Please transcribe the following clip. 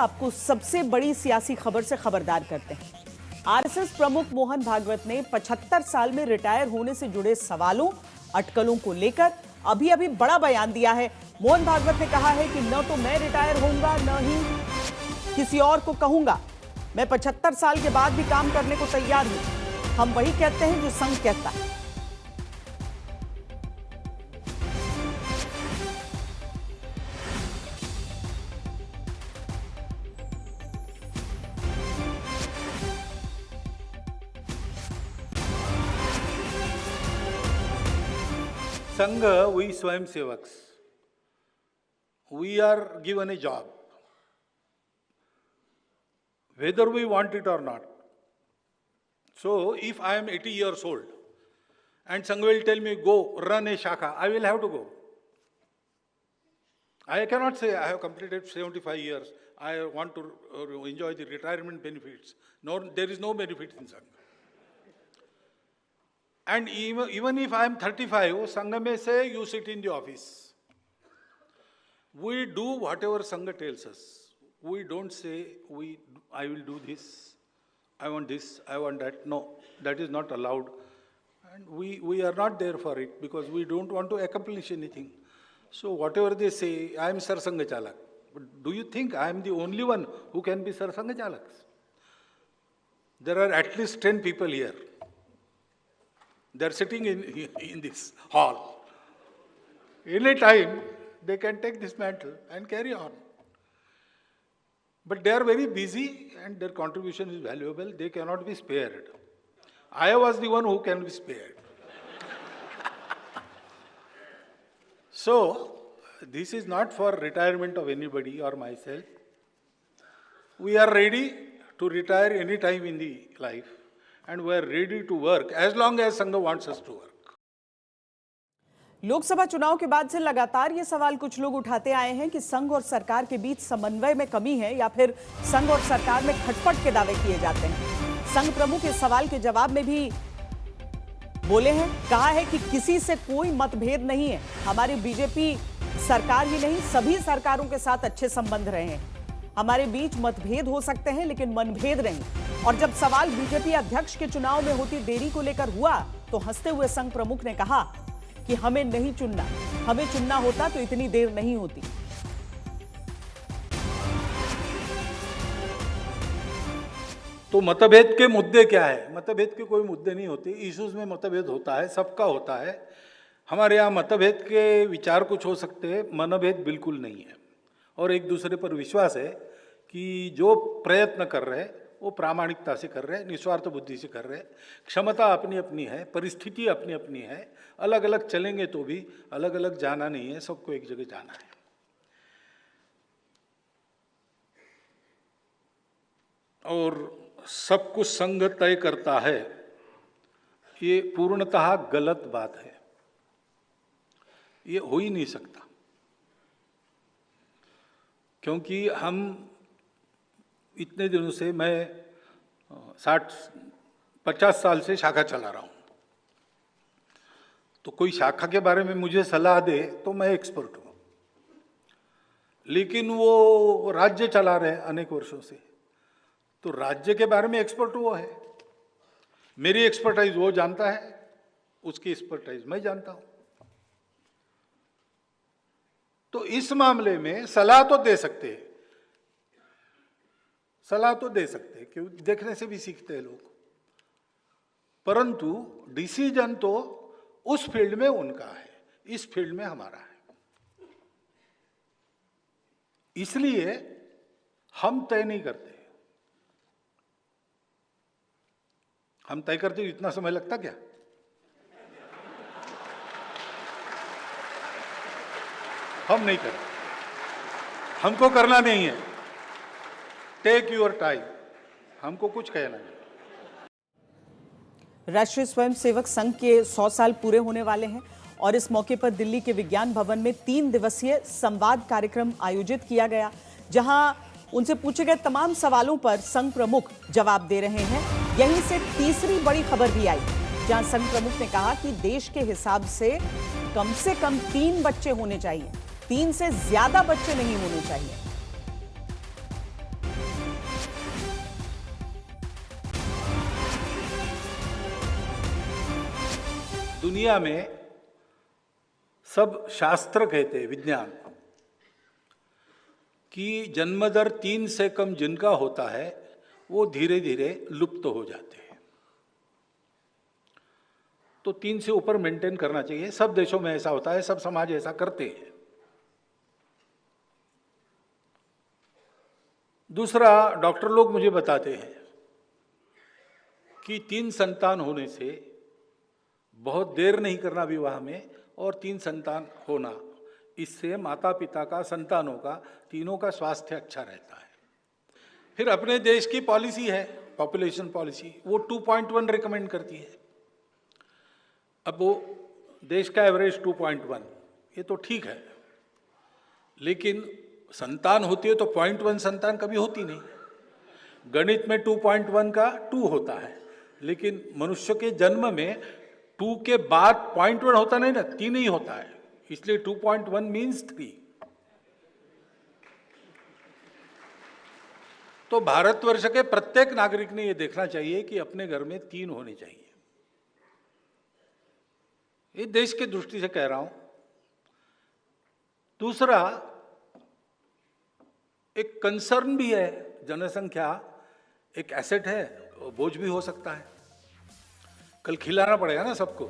आपको सबसे बड़ी सियासी खबर से खबरदार करते हैं। आरएसएस प्रमुख मोहन भागवत ने 75 साल में रिटायर होने से जुड़े सवालों, अटकलों को लेकर अभी बड़ा बयान दिया है। मोहन भागवत ने कहा है कि न तो मैं रिटायर होऊंगा, न ही किसी और को कहूंगा। मैं 75 साल के बाद भी काम करने को तैयार हूं। हम वही कहते हैं जो संघ कहता है। संघ, we स्वयंसेवक्स, we are given a job, whether we want it or not. So, if I am 80 years old and Sangh will tell me, go run a shakha, I will have to go. I cannot say I have completed 75 years, I want to enjoy the retirement benefits. No, there is no benefit in Sangh. And even if I am 35, Sangha may say, you sit in the office. We do whatever Sangha tells us. We don't say, I will do this, I want that. No, that is not allowed. And we are not there for it because we don't want to accomplish anything. So whatever they say, I am Sar Sangha Chalak. But do you think I am the only one who can be Sar Sangha Chalaks? There are at least 10 people here. They are sitting in this hall. Any time they can take this mantle and carry on. But they are very busy and their contribution is valuable. They cannot be spared. I was the one who can be spared. So, this is not for retirement of anybody or myself. We are ready to retire any time in the life. And we are ready to work as long as Sangha wants us to work. Lok Sabha चुनाव के बाद से लगातार ये सवाल कुछ लोग उठाते आए हैं कि संघ और सरकार के बीच समन्वय में कमी है या फिर संघ और सरकार में खटपट के दावे किए जाते हैं। संघ प्रमुख इस सवाल के जवाब में भी बोले हैं, कहा है कि किसी से कोई मतभेद नहीं है। हमारी बीजेपी सरकार ही नहीं, सभी सरकारों के साथ अच्छे संबंध रहे हैं। हमारे बीच मतभेद हो सकते हैं लेकिन मनभेद नहीं। और जब सवाल बीजेपी अध्यक्ष के चुनाव में होती देरी को लेकर हुआ तो हंसते हुए संघ प्रमुख ने कहा कि हमें नहीं चुनना, हमें चुनना होता तो इतनी देर नहीं होती। तो मतभेद के मुद्दे क्या है? मतभेद के कोई मुद्दे नहीं होते। इश्यूज में मतभेद होता है, सबका होता है। हमारे यहाँ मतभेद के विचार कुछ हो सकते हैं, मनभेद बिल्कुल नहीं है। और एक दूसरे पर विश्वास है कि जो प्रयत्न कर रहे हैं वो प्रामाणिकता से कर रहे हैं, निस्वार्थ बुद्धि से कर रहे हैं। क्षमता अपनी अपनी है, परिस्थिति अपनी अपनी है। अलग अलग चलेंगे तो भी अलग अलग जाना नहीं है, सबको एक जगह जाना है। और सब कुछ संघ तय करता है, ये पूर्णतः गलत बात है। ये हो ही नहीं सकता, क्योंकि हम इतने दिनों से, मैं 50 साल से शाखा चला रहा हूँ। तो कोई शाखा के बारे में मुझे सलाह दे तो मैं एक्सपर्ट हूँ, लेकिन वो राज्य चला रहे अनेक वर्षों से, तो राज्य के बारे में एक्सपर्ट वो है। मेरी एक्सपर्टाइज वो जानता है, उसकी एक्सपर्टाइज मैं जानता हूँ। तो इस मामले में सलाह तो दे सकते हैं, सलाह तो दे सकते हैं, क्योंकि देखने से भी सीखते हैं लोग। परंतु डिसीजन तो उस फील्ड में उनका है, इस फील्ड में हमारा है। इसलिए हम तय नहीं करते। हम तय करते तो इतना समय लगता क्या? हम नहीं करते, हमको करना नहीं है। टेक योर टाइम, हमको कुछ कहना नहीं। राष्ट्रीय स्वयंसेवक संघ के 100 साल पूरे होने वाले हैं और इस मौके पर दिल्ली के विज्ञान भवन में 3 दिवसीय संवाद कार्यक्रम आयोजित किया गया, जहां उनसे पूछे गए तमाम सवालों पर संघ प्रमुख जवाब दे रहे हैं। यहीं से तीसरी बड़ी खबर भी आई, जहां संघ प्रमुख ने कहा कि देश के हिसाब से कम 3 बच्चे होने चाहिए, 3 से ज्यादा बच्चे नहीं होने चाहिए। दुनिया में सब शास्त्र कहते हैं, विज्ञान, कि जन्म दर 3 से कम जिनका होता है वो धीरे धीरे लुप्त हो जाते हैं। तो 3 से ऊपर मेंटेन करना चाहिए। सब देशों में ऐसा होता है, सब समाज ऐसा करते हैं। दूसरा, डॉक्टर लोग मुझे बताते हैं कि 3 संतान होने से बहुत देर नहीं करना विवाह में, और 3 संतान होना, इससे माता पिता का, संतानों का, तीनों का स्वास्थ्य अच्छा रहता है। फिर अपने देश की पॉलिसी है, पॉपुलेशन पॉलिसी, वो 2.1 रिकमेंड करती है। अब वो देश का एवरेज 2.1, ये तो ठीक है, लेकिन संतान होती है तो 0.1 संतान कभी होती नहीं। गणित में 2.1 का 2 होता है, लेकिन मनुष्य के जन्म में 2 के बाद 0.1 होता नहीं ना, 3 ही होता है, इसलिए 2.1 मीन्स 3। तो भारतवर्ष के प्रत्येक नागरिक ने यह देखना चाहिए कि अपने घर में 3 होने चाहिए। ये देश की दृष्टि से कह रहा हूं। दूसरा, एक कंसर्न भी है, जनसंख्या एक एसेट है, बोझ भी हो सकता है। कल खिलाना पड़ेगा ना सबको।